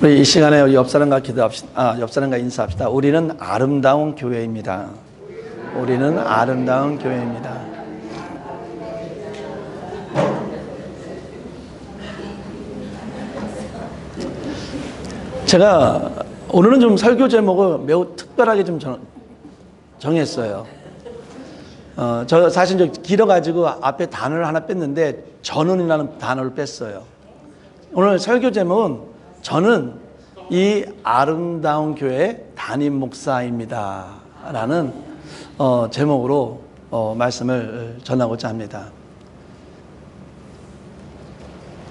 우리 이 시간에 우리 옆 사람과 기도합시다. 옆 사람과 인사합시다. 우리는 아름다운 교회입니다. 우리는 아름다운 교회입니다. 제가 오늘은 좀 설교 제목을 매우 특별하게 좀 정했어요. 저 사실 좀 길어가지고 앞에 단어를 하나 뺐는데 전은이라는 단어를 뺐어요. 오늘 설교 제목은 저는 이 아름다운 교회의 담임 목사입니다 라는 제목으로 말씀을 전하고자 합니다.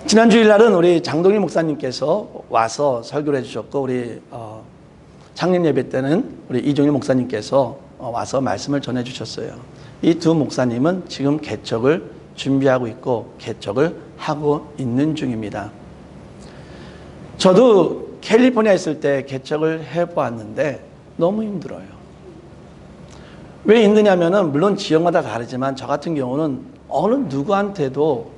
지난 주일날은 우리 장동일 목사님께서 와서 설교를 해주셨고, 우리 창립 예배 때는 우리 이종일 목사님께서 와서 말씀을 전해주셨어요. 이 두 목사님은 지금 개척을 준비하고 있고 개척을 하고 있는 중입니다. 저도 캘리포니아에 있을 때 개척을 해보았는데 너무 힘들어요. 왜 힘드냐면은 물론 지역마다 다르지만 저 같은 경우는 어느 누구한테도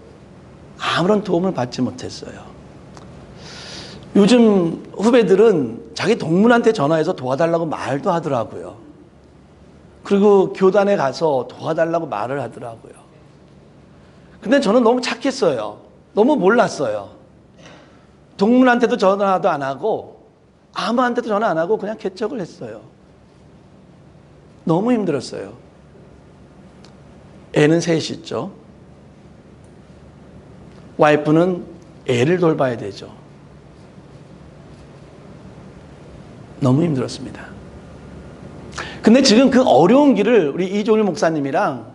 아무런 도움을 받지 못했어요. 요즘 후배들은 자기 동문한테 전화해서 도와달라고 말도 하더라고요. 그리고 교단에 가서 도와달라고 말을 하더라고요. 근데 저는 너무 착했어요. 너무 몰랐어요. 동문한테도 전화도 안 하고 아무한테도 전화 안 하고 그냥 개척을 했어요. 너무 힘들었어요. 애는 셋이 있죠. 와이프는 애를 돌봐야 되죠. 너무 힘들었습니다. 근데 지금 그 어려운 길을 우리 이종일 목사님이랑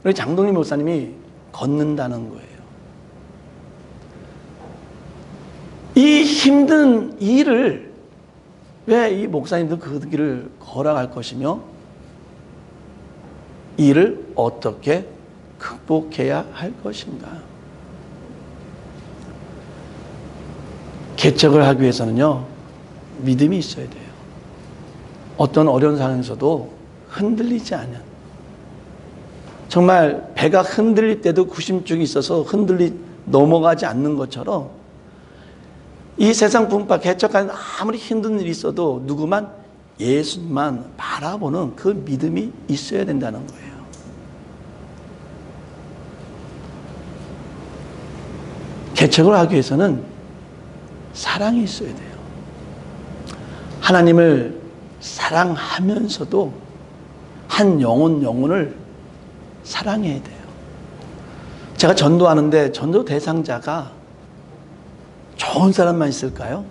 우리 장동일 목사님이 걷는다는 거예요. 이 힘든 일을 왜 이 목사님들 그 길을 걸어갈 것이며 이를 어떻게 극복해야 할 것인가? 개척을 하기 위해서는요, 믿음이 있어야 돼요. 어떤 어려운 상황에서도 흔들리지 않은, 정말 배가 흔들릴 때도 구심줄이 있어서 넘어가지 않는 것처럼 이 세상 분파 개척하는 아무리 힘든 일이 있어도 누구만 예수만 바라보는 그 믿음이 있어야 된다는 거예요. 개척을 하기 위해서는 사랑이 있어야 돼요. 하나님을 사랑하면서도 한 영혼을 사랑해야 돼요. 제가 전도하는데 전도 대상자가 좋은 사람만 있을까요?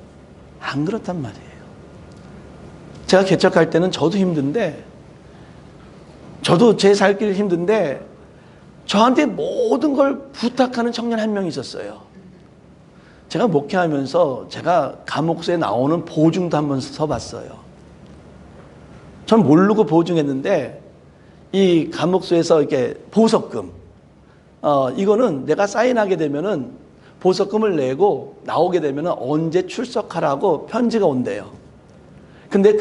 안 그렇단 말이에요. 제가 개척할 때는 저도 힘든데, 저도 제 살 길 힘든데 저한테 모든 걸 부탁하는 청년 한 명 있었어요. 제가 목회하면서 제가 감옥소에 나오는 보증도 한번 서봤어요. 전 모르고 보증했는데 이 감옥소에서 이렇게 보석금, 이거는 내가 사인하게 되면은 보석금을 내고 나오게 되면은 언제 출석하라고 편지가 온대요. 근데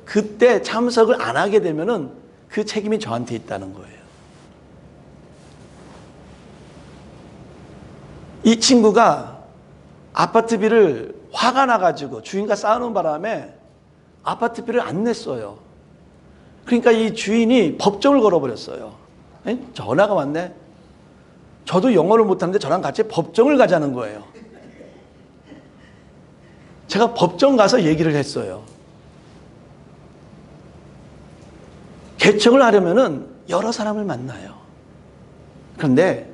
그때 참석을 안 하게 되면은 그 책임이 저한테 있다는 거예요. 이 친구가 아파트비를 화가 나가지고 주인과 싸우는 바람에 아파트비를 안 냈어요. 그러니까 이 주인이 법정을 걸어버렸어요. 전화가 왔네. 저도 영어를 못하는데 저랑 같이 법정을 가자는 거예요. 제가 법정 가서 얘기를 했어요. 개척을 하려면은 여러 사람을 만나요. 그런데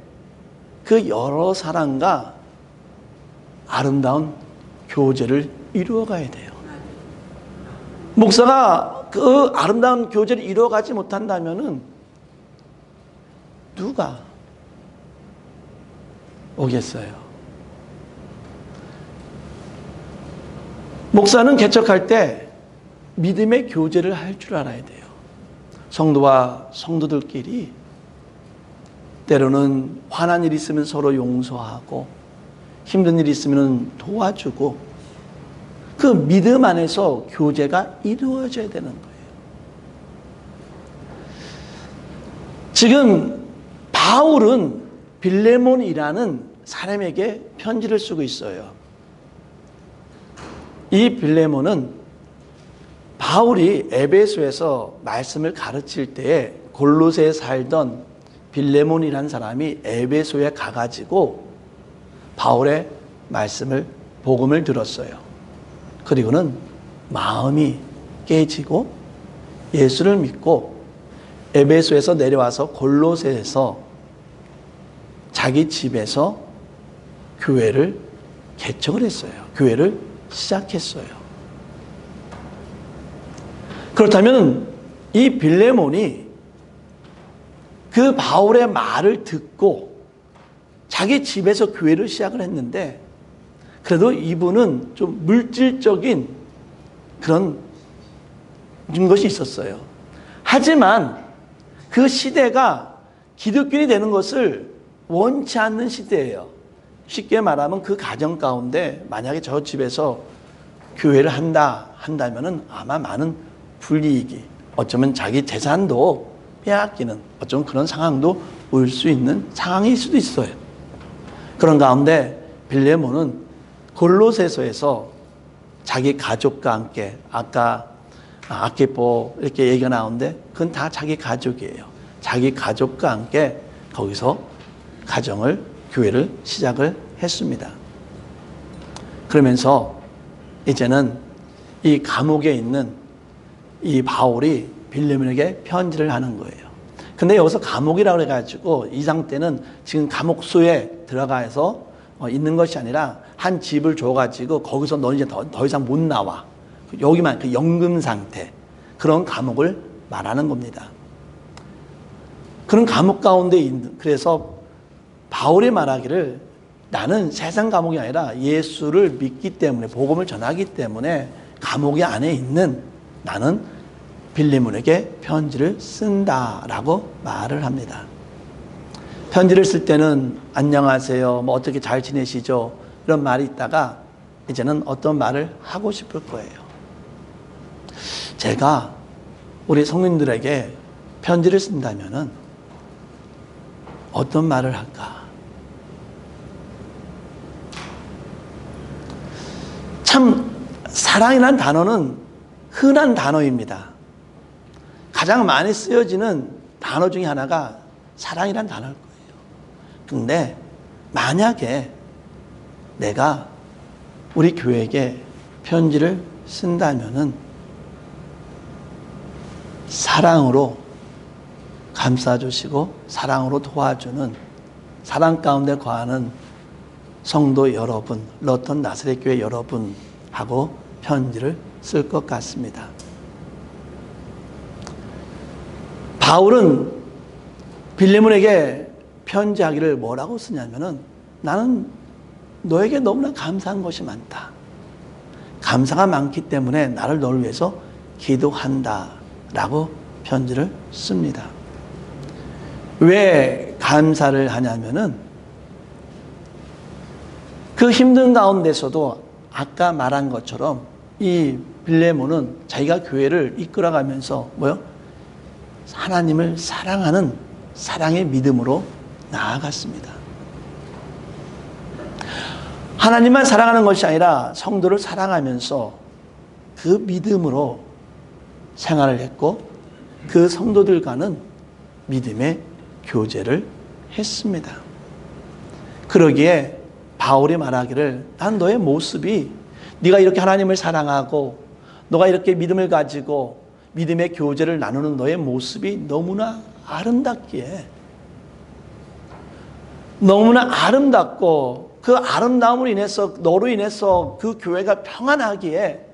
그 여러 사람과 아름다운 교제를 이루어가야 돼요. 목사가 그 아름다운 교제를 이루어가지 못한다면은 누가 오겠어요? 목사는 개척할 때 믿음의 교제를 할 줄 알아야 돼요. 성도와 성도들끼리 때로는 화난 일이 있으면 서로 용서하고 힘든 일이 있으면 도와주고 그 믿음 안에서 교제가 이루어져야 되는 거예요. 지금 바울은 빌레몬이라는 사람에게 편지를 쓰고 있어요. 이 빌레몬은 바울이 에베소에서 말씀을 가르칠 때에 골로새에 살던 빌레몬이라는 사람이 에베소에 가가지고 바울의 복음을 들었어요. 그리고는 마음이 깨지고 예수를 믿고 에베소에서 내려와서 골로새에서 자기 집에서 교회를 개척을 했어요. 교회를 시작했어요. 그렇다면 이 빌레몬이 그 바울의 말을 듣고 자기 집에서 교회를 시작을 했는데, 그래도 이분은 좀 물질적인 그런 것이 있었어요. 하지만 그 시대가 기독교인이 되는 것을 원치 않는 시대예요. 쉽게 말하면 그 가정 가운데 만약에 저 집에서 교회를 한다면은 아마 많은 불이익이, 어쩌면 자기 재산도 빼앗기는, 어쩌면 그런 상황도 올 수 있는 상황일 수도 있어요. 그런 가운데 빌레몬은 골로새서에서 자기 가족과 함께, 아까 아키포 이렇게 얘기가 나오는데 그건 다 자기 가족이에요. 자기 가족과 함께 거기서 교회를 시작을 했습니다. 그러면서 이제는 이 감옥에 있는 이 바울이 빌레몬에게 편지를 하는 거예요. 근데 여기서 감옥이라고 해가지고 이 상태는 지금 감옥소에 들어가서 있는 것이 아니라 한 집을 줘가지고 거기서 너는 이제 더 이상 못 나와. 여기만 그 연금 상태, 그런 감옥을 말하는 겁니다. 그런 감옥 가운데 있는, 그래서 바울이 말하기를 나는 세상 감옥이 아니라 예수를 믿기 때문에, 복음을 전하기 때문에 감옥이 안에 있는 나는 빌레몬에게 편지를 쓴다라고 말을 합니다. 편지를 쓸 때는 안녕하세요, 뭐 어떻게 잘 지내시죠, 이런 말이 있다가 이제는 어떤 말을 하고 싶을 거예요. 제가 우리 성인들에게 편지를 쓴다면은 어떤 말을 할까? 참 사랑이라는 단어는 흔한 단어입니다. 가장 많이 쓰여지는 단어 중에 하나가 사랑이라는 단어일 거예요. 근데 만약에 내가 우리 교회에게 편지를 쓴다면은 사랑으로 감싸주시고 사랑으로 도와주는, 사랑 가운데 거하는 성도 여러분, 러턴 나사렛 교회 여러분하고 편지를 쓸 것 같습니다. 바울은 빌레몬에게 편지하기를 뭐라고 쓰냐면은 나는 너에게 너무나 감사한 것이 많다. 감사가 많기 때문에 나를 너를 위해서 기도한다 라고 편지를 씁니다. 왜 감사를 하냐면은 그 힘든 가운데서도 아까 말한 것처럼 이 빌레몬은 자기가 교회를 이끌어가면서 하나님을 사랑하는 사랑의 믿음으로 나아갔습니다. 하나님만 사랑하는 것이 아니라 성도를 사랑하면서 그 믿음으로 생활을 했고 그 성도들과는 믿음의 교제를 했습니다. 그러기에 바울이 말하기를 난 너의 모습이, 네가 이렇게 하나님을 사랑하고 너가 이렇게 믿음을 가지고 믿음의 교제를 나누는 너의 모습이 너무나 아름답기에, 너무나 아름답고 그 아름다움으로 인해서, 너로 인해서 그 교회가 평안하기에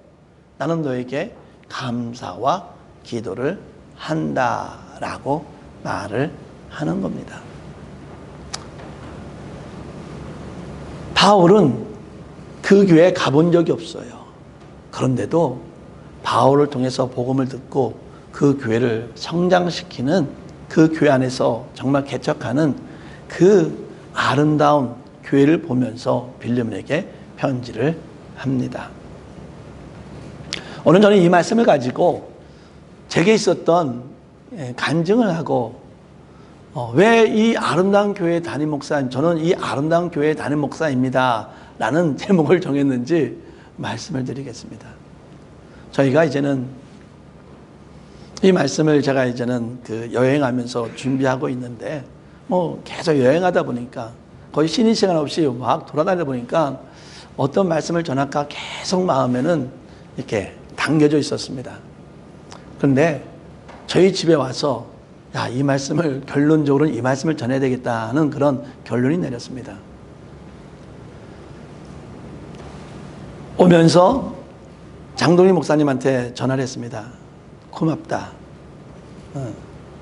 나는 너에게 감사와 기도를 한다라고 말을 하는 겁니다. 바울은 그 교회에 가본 적이 없어요. 그런데도 바울을 통해서 복음을 듣고 그 교회를 성장시키는, 그 교회 안에서 정말 개척하는 그 아름다운 교회를 보면서 빌레몬에게 편지를 합니다. 오늘 저는 이 말씀을 가지고 제게 있었던 간증을 하고, 왜 이 아름다운 교회 담임 목사, 저는 이 아름다운 교회 담임 목사입니다 라는 제목을 정했는지 말씀을 드리겠습니다. 저희가 이제는 이 말씀을 제가 이제는 여행하면서 준비하고 있는데 계속 여행하다 보니까 거의 쉬는 시간 없이 막 돌아다니다 보니까 어떤 말씀을 전할까 계속 마음에는 이렇게 당겨져 있었습니다. 그런데 저희 집에 와서 이 말씀을 결론적으로는 이 말씀을 전해야 되겠다는 그런 결론이 내렸습니다. 오면서 장동희 목사님한테 전화를 했습니다. 고맙다.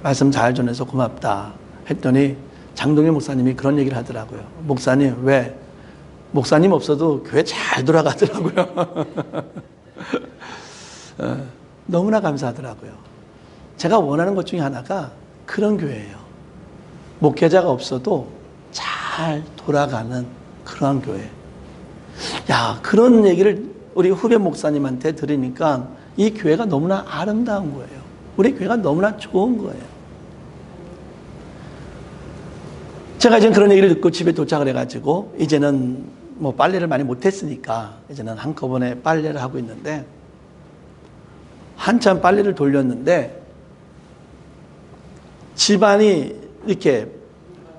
말씀 잘 전해서 고맙다. 했더니 장동희 목사님이 그런 얘기를 하더라고요. 목사님, 왜? 목사님 없어도 교회 잘 돌아가더라고요. 너무나 감사하더라고요. 제가 원하는 것 중에 하나가 그런 교회예요. 목회자가 없어도 잘 돌아가는 그러한 교회. 그런 얘기를 우리 후배 목사님한테 들으니까 이 교회가 너무나 아름다운 거예요. 우리 교회가 너무나 좋은 거예요. 제가 이제 그런 얘기를 듣고 집에 도착을 해가지고 이제는 빨래를 많이 못했으니까 이제는 한꺼번에 빨래를 하고 있는데 한참 빨래를 돌렸는데 집안이 이렇게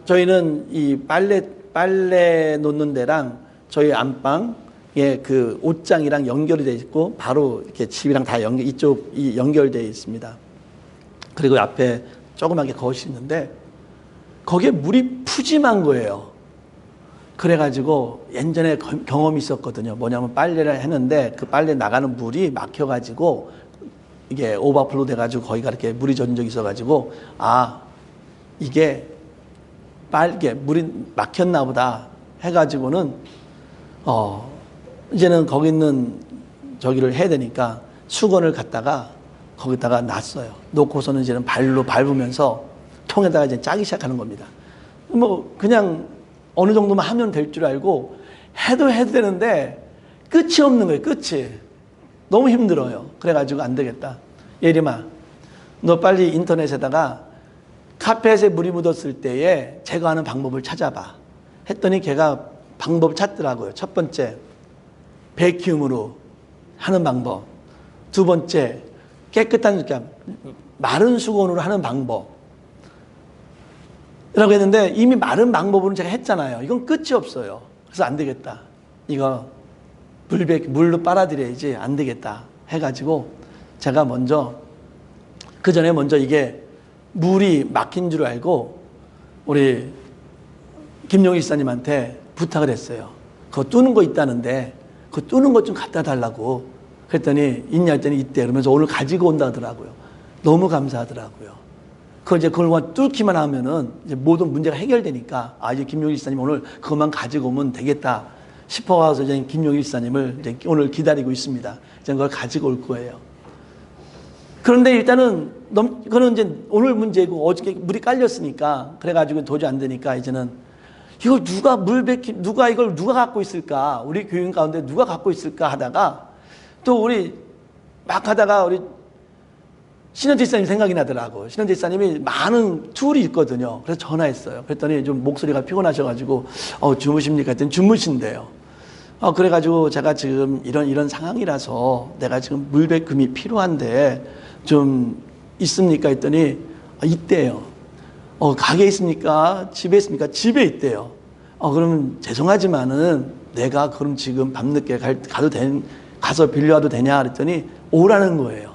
저희는 이 빨래 놓는 데랑 저희 안방에 그 옷장이랑 연결이 되어 있고 바로 이렇게 집이랑 다 이쪽이 연결되어 있습니다. 그리고 앞에 조그맣게 거실이 있는데 거기에 물이 푸짐한 거예요. 그래가지고 예전에 경험이 있었거든요. 뭐냐면 빨래를 했는데 그 빨래 나가는 물이 막혀가지고 이게 오버플로 돼가지고 거기가 이렇게 물이 젖은 적이 있어가지고 이게 빨개 물이 막혔나 보다 해가지고는 이제는 거기 있는 저기를 해야 되니까 수건을 갖다가 거기다가 놨어요. 놓고서는 이제는 발로 밟으면서 통에다가 이제 짜기 시작하는 겁니다. 그냥 어느 정도만 하면 될 줄 알고 해도 되는데 끝이 없는 거예요. 끝이. 너무 힘들어요. 그래가지고 안 되겠다. 예림아, 너 빨리 인터넷에다가 카펫에 물이 묻었을 때에 제거하는 방법을 찾아봐. 했더니 걔가 방법을 찾더라고요. 첫 번째, 베큐음으로 하는 방법. 두 번째, 깨끗한, 그러니까 마른 수건으로 하는 방법. 라고 했는데 이미 마른 방법으로는 제가 했잖아요. 이건 끝이 없어요. 그래서 안 되겠다. 이거 물로 빨아들여야지 안 되겠다. 해가지고 제가 그 전에 먼저 이게 물이 막힌 줄 알고 우리 김용희 집사님한테 부탁을 했어요. 그거 뚜는 거 있다는데 그거 뚜는 것 좀 갖다 달라고. 그랬더니 있냐 했더니 있대. 그러면서 오늘 가지고 온다 하더라고요. 너무 감사하더라고요. 그걸 뚫기만 하면은 이제 모든 문제가 해결되니까 이제 김용희 집사님 오늘 그것만 가지고 오면 되겠다 싶어서 이제 김용희 집사님을 이제 오늘 기다리고 있습니다. 이제 그걸 가지고 올 거예요. 그런데 일단은 그거는 이제 오늘 문제고 어저께 물이 깔렸으니까 그래가지고 도저히 안 되니까 이제는 이걸 누가 이걸 누가 갖고 있을까? 우리 교인 가운데 누가 갖고 있을까 하다가 또 우리 신현재 집사님 생각이 나더라고. 신현재 집사님이 많은 툴이 있거든요. 그래서 전화했어요. 그랬더니 좀 목소리가 피곤하셔가지고 주무십니까? 했더니 주무신대요. 그래가지고 제가 지금 이런 상황이라서 내가 지금 물베금이 필요한데 좀 있습니까? 했더니 있대요. 가게에 있습니까? 집에 있습니까? 집에 있대요. 그러면 죄송하지만은 내가 그럼 지금 밤늦게 가서 빌려와도 되냐? 그랬더니 오라는 거예요.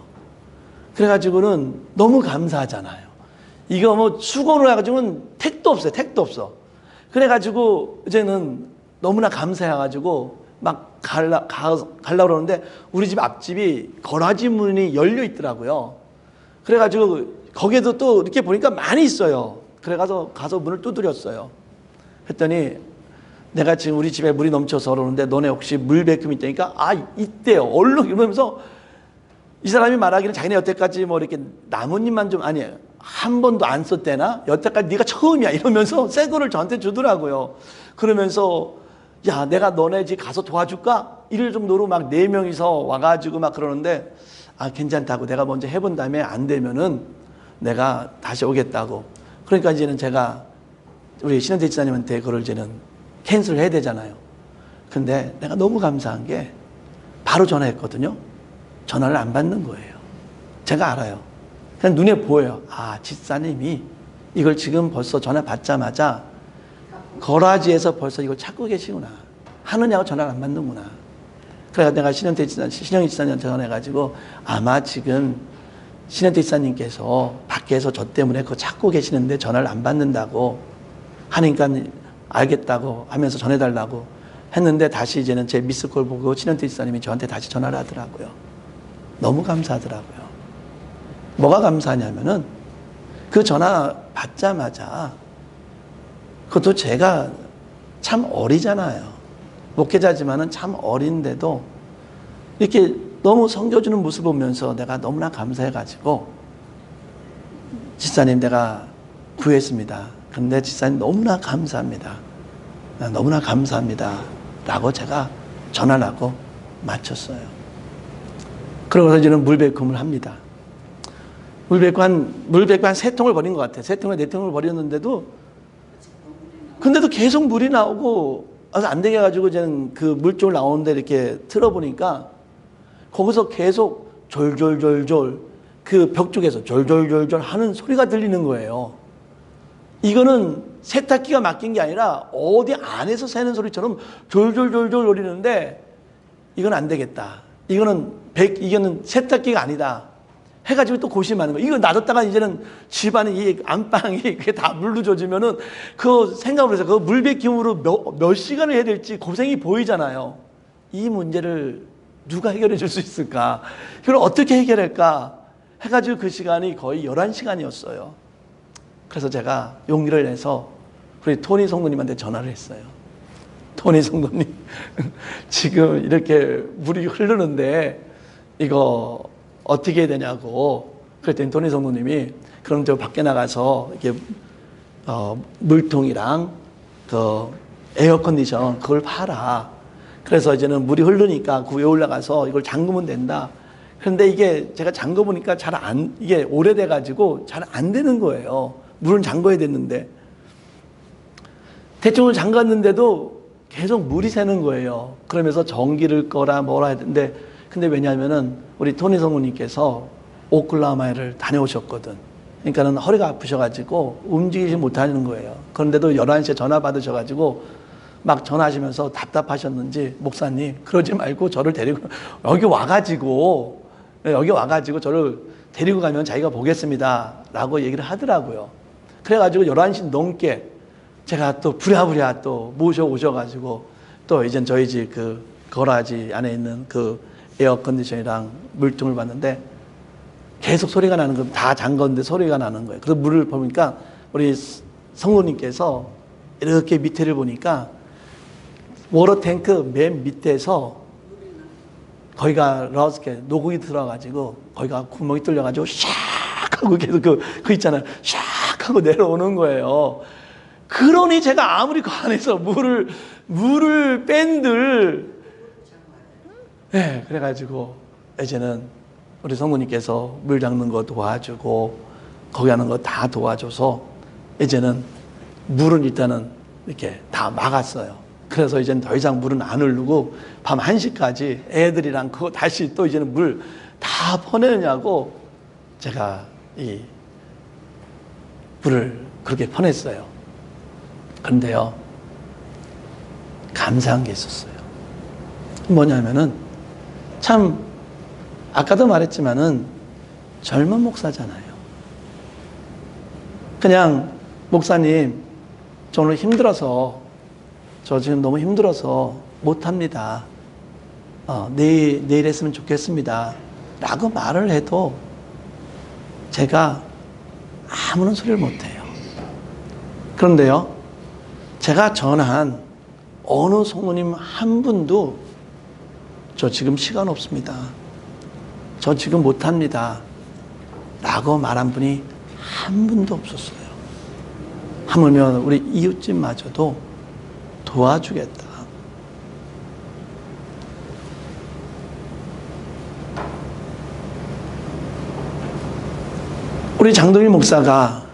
그래가지고는 너무 감사하잖아요. 이거 수건으로 해가지고는 택도 없어. 그래가지고 이제는 너무나 감사해가지고 막 가려고 그러는데 우리 집 앞집이 거라지 문이 열려 있더라고요. 그래가지고 거기에도 또 이렇게 보니까 많이 있어요. 그래가서 가서 문을 두드렸어요. 했더니 내가 지금 우리 집에 물이 넘쳐서 그러는데 너네 혹시 물베끔 있다니까 있대요. 얼른 이러면서 이 사람이 말하기는 자기네 여태까지 이렇게 나뭇잎만 좀 한 번도 안 썼대나? 여태까지 네가 처음이야 이러면서 새 거를 저한테 주더라고요. 그러면서 내가 너네 집 가서 도와줄까? 이럴 정도로 막 4명이서 와가지고 막 그러는데 괜찮다고 내가 먼저 해본 다음에 안 되면은 내가 다시 오겠다고. 그러니까 이제는 제가 우리 신현재 집사님한테 그걸 이제는 캔슬을 해야 되잖아요. 근데 내가 너무 감사한 게 바로 전화했거든요. 전화를 안 받는 거예요. 제가 알아요. 그냥 눈에 보여요. 아, 집사님이 이걸 지금 벌써 전화 받자마자 거라지에서 벌써 이걸 찾고 계시구나. 하느냐고 전화를 안 받는구나. 그래서 내가 신현태 지사님한테 전화해가지고 아마 지금 신현태 지사님께서 밖에서 저 때문에 그거 찾고 계시는데 전화를 안 받는다고 하니까 알겠다고 하면서 전해달라고 했는데 다시 이제는 제 미스콜 보고 신현태 지사님이 저한테 다시 전화를 하더라고요. 너무 감사하더라고요. 뭐가 감사하냐면은 그 전화 받자마자 그것도 제가 참 어리잖아요. 목회자지만은 참 어린데도 이렇게 너무 섬겨주는 모습 보면서 내가 너무나 감사해가지고 집사님 내가 구했습니다. 근데 집사님 너무나 감사합니다. 너무나 감사합니다. 라고 제가 전화를 하고 마쳤어요. 그러고서 이제는 물배금을 합니다. 물배금 한 3통을 버린 것 같아요. 3통을 4통을 버렸는데도 근데도 계속 물이 나오고 그래서 안 되게 해가지고 저는 그 물줄 나오는데 이렇게 틀어보니까 거기서 계속 졸졸졸졸 그 벽 쪽에서 졸졸졸졸 하는 소리가 들리는 거예요. 이거는 세탁기가 맡긴 게 아니라 어디 안에서 새는 소리처럼 졸졸졸졸 울리는데 이건 안 되겠다. 이거는 세탁기가 아니다. 해가지고 또 고심하는 거예요. 이거 놔뒀다가 이제는 집안에 이 안방이 그게 다 물로 젖으면은 그 생각을 해서 그 물백김으로 몇 시간을 해야 될지 고생이 보이잖아요. 이 문제를 누가 해결해 줄 수 있을까? 이걸 어떻게 해결할까? 해가지고 그 시간이 거의 11시간이었어요. 그래서 제가 용기를 내서 우리 토니 성도님한테 전화를 했어요. 토니 성도님, 지금 이렇게 물이 흐르는데 이거 어떻게 해야 되냐고. 그랬더니 토니 성도님이 그럼 저 밖에 나가서 이렇게 물통이랑 그 에어컨디션 그걸 팔아. 그래서 이제는 물이 흐르니까 그 위에 올라가서 이걸 잠그면 된다. 그런데 이게 제가 잠궈 보니까 이게 오래돼가지고 잘 안 되는 거예요. 물은 잠궈야 됐는데. 대충 잠갔는데도 계속 물이 새는 거예요. 그러면서 전기를 꺼라 뭐라 했는데 근데 왜냐하면은 우리 토니 성우님께서 오클라호마를 다녀오셨거든. 그러니까는 허리가 아프셔가지고 움직이지 못하는 거예요. 그런데도 11시에 전화 받으셔가지고 막 전화하시면서 답답하셨는지 목사님 그러지 말고 저를 데리고 여기 와가지고 저를 데리고 가면 자기가 보겠습니다 라고 얘기를 하더라고요. 그래가지고 11시 넘게 제가 또 부랴부랴 또 모셔오셔가지고 또 이젠 저희 집 그 거라지 안에 있는 그 에어컨디션이랑 물통을 봤는데 계속 소리가 나는 거 다 잠궜는데 소리가 나는 거예요. 그래서 물을 보니까 우리 성도님께서 이렇게 밑에를 보니까 워터탱크 맨 밑에서 거기가 이렇게 노국이 들어가지고 거기가 구멍이 뚫려가지고 샥 하고 계속 그 있잖아요. 샥 하고 내려오는 거예요. 그러니 제가 아무리 그 안에서 물을 뺀들 네, 그래가지고 이제는 우리 성모님께서 물 잡는 거 도와주고 거기 하는 거 다 도와줘서 이제는 물은 일단은 이렇게 다 막았어요. 그래서 이제는 더 이상 물은 안 흐르고 밤 1시까지 애들이랑 그거 다시 또 이제는 물 다 퍼내느냐고 제가 이 물을 그렇게 퍼냈어요. 그런데요, 감사한 게 있었어요. 뭐냐면은 참 아까도 말했지만은 젊은 목사잖아요. 그냥 목사님 저 오늘 힘들어서 저 지금 너무 힘들어서 못합니다. 내일 했으면 좋겠습니다. 라고 말을 해도 제가 아무런 소리를 못해요. 그런데요, 제가 전한 어느 성모님 한 분도 저 지금 시간 없습니다. 저 지금 못합니다. 라고 말한 분이 한 분도 없었어요. 하물며 우리 이웃집마저도 도와주겠다. 우리 장동일 목사가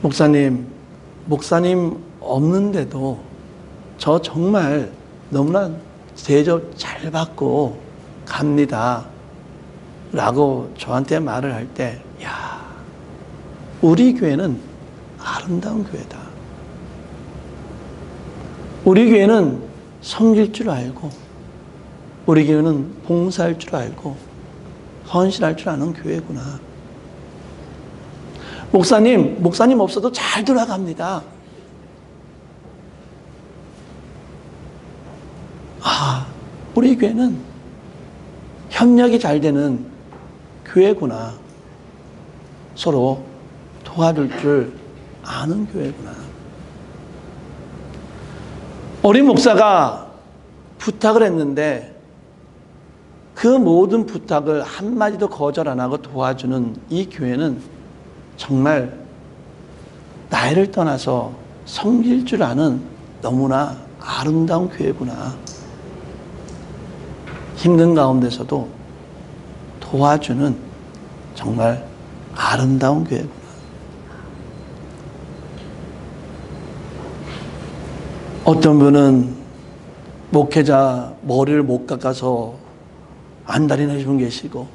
목사님 없는데도 저 정말 너무나 대접 잘 받고 갑니다 라고 저한테 말을 할 때, 야, 우리 교회는 아름다운 교회다. 우리 교회는 섬길 줄 알고, 우리 교회는 봉사할 줄 알고, 헌신할 줄 아는 교회구나. 목사님 없어도 잘 돌아갑니다. 아, 우리 교회는 협력이 잘 되는 교회구나. 서로 도와줄 줄 아는 교회구나. 어린 목사가 부탁을 했는데 그 모든 부탁을 한마디도 거절 안 하고 도와주는 이 교회는 정말 나이를 떠나서 섬길 줄 아는 너무나 아름다운 교회구나. 힘든 가운데서도 도와주는 정말 아름다운 교회구나. 어떤 분은 목회자 머리를 못 깎아서 안달이 분 계시고,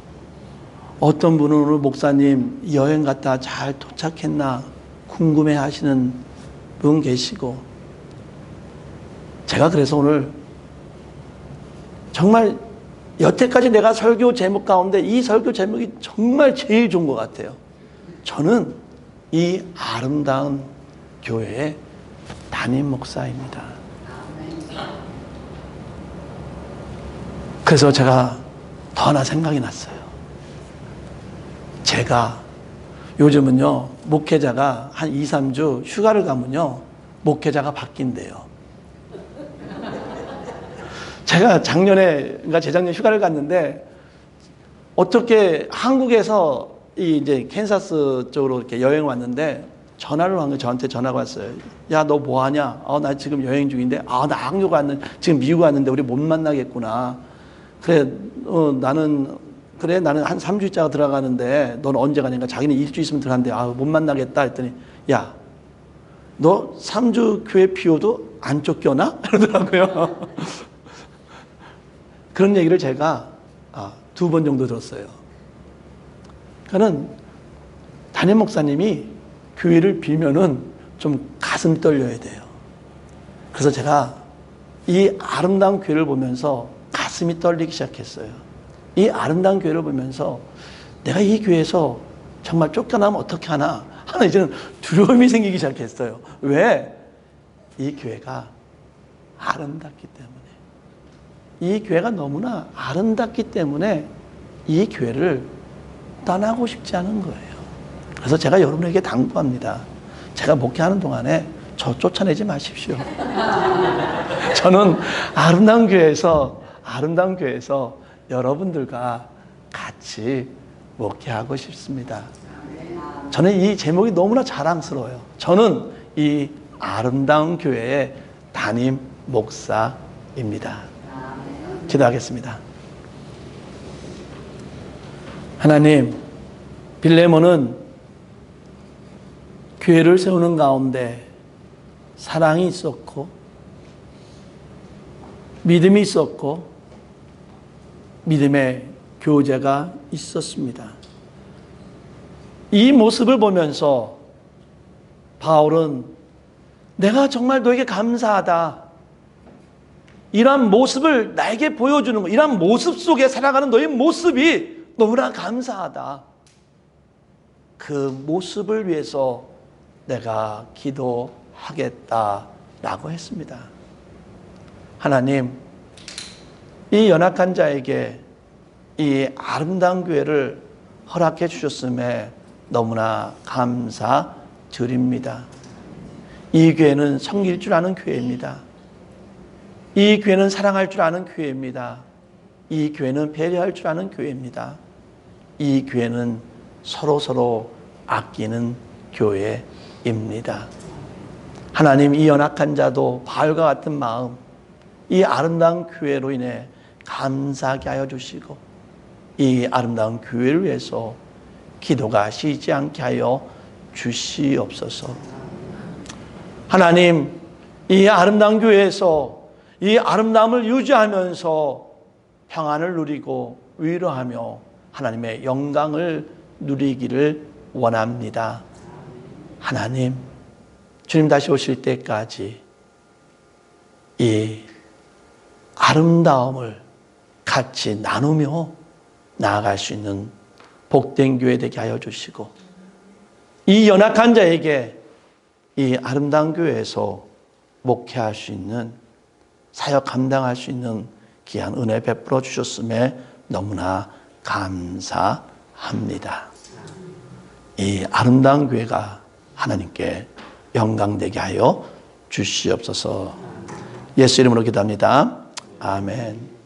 어떤 분은 오늘 목사님 여행 갔다 잘 도착했나 궁금해 하시는 분 계시고, 제가 그래서 오늘 정말 여태까지 내가 설교 제목 가운데 이 설교 제목이 정말 제일 좋은 것 같아요. 저는 이 아름다운 교회의 담임 목사입니다. 그래서 제가 더 하나 생각이 났어요. 제가 요즘은요, 목회자가 한 2, 3주 휴가를 가면요, 목회자가 바뀐대요. 제가 그러니까 재작년 휴가를 갔는데, 어떻게 한국에서 이제 캔사스 쪽으로 이렇게 여행 왔는데, 전화를 한 거, 저한테 전화가 왔어요. 야, 너 뭐 하냐? 나 지금 여행 중인데, 나 한국 지금 미국 왔는데 우리 못 만나겠구나. 그래, 나는 한 3주 있다가 들어가는데, 넌 언제 가냐니까 자기는 2주 있으면 들어가는데, 못 만나겠다 했더니, 야, 너 3주 교회 피워도 안 쫓겨나? 그러더라고요. 그런 얘기를 제가 2번 정도 들었어요. 그러니까는 담임 목사님이 교회를 빌면은 좀 가슴 떨려야 돼요. 그래서 제가 이 아름다운 교회를 보면서 가슴이 떨리기 시작했어요. 이 아름다운 교회를 보면서 내가 이 교회에서 정말 쫓겨나면 어떻게 하나 이제는 두려움이 생기기 시작했어요. 왜? 이 교회가 아름답기 때문에. 이 교회가 너무나 아름답기 때문에 이 교회를 떠나고 싶지 않은 거예요. 그래서 제가 여러분에게 당부합니다. 제가 목회하는 동안에 저 쫓아내지 마십시오. 저는 아름다운 교회에서 여러분들과 같이 목회하고 싶습니다. 저는 이 제목이 너무나 자랑스러워요. 저는 이 아름다운 교회의 담임 목사입니다. 기도하겠습니다. 하나님, 빌레몬은 교회를 세우는 가운데 사랑이 있었고, 믿음이 있었고, 믿음의 교제가 있었습니다. 이 모습을 보면서 바울은 내가 정말 너에게 감사하다. 이러한 모습을 나에게 보여주는 것, 이러한 모습 속에 살아가는 너의 모습이 너무나 감사하다. 그 모습을 위해서 내가 기도하겠다라고 했습니다. 하나님, 이 연약한 자에게 이 아름다운 교회를 허락해 주셨음에 너무나 감사드립니다. 이 교회는 섬길 줄 아는 교회입니다. 이 교회는 사랑할 줄 아는 교회입니다. 이 교회는 배려할 줄 아는 교회입니다. 이 교회는 서로 아끼는 교회입니다. 하나님, 이 연약한 자도 바울과 같은 마음, 이 아름다운 교회로 인해 감사하게 하여 주시고, 이 아름다운 교회를 위해서 기도가 쉬지 않게 하여 주시옵소서. 하나님, 이 아름다운 교회에서 이 아름다움을 유지하면서 평안을 누리고 위로하며 하나님의 영광을 누리기를 원합니다. 하나님, 주님 다시 오실 때까지 이 아름다움을 같이 나누며 나아갈 수 있는 복된 교회 되게 하여 주시고, 이 연약한 자에게 이 아름다운 교회에서 목회할 수 있는, 사역 감당할 수 있는 귀한 은혜 베풀어 주셨음에 너무나 감사합니다. 이 아름다운 교회가 하나님께 영광되게 하여 주시옵소서. 예수 이름으로 기도합니다. 아멘.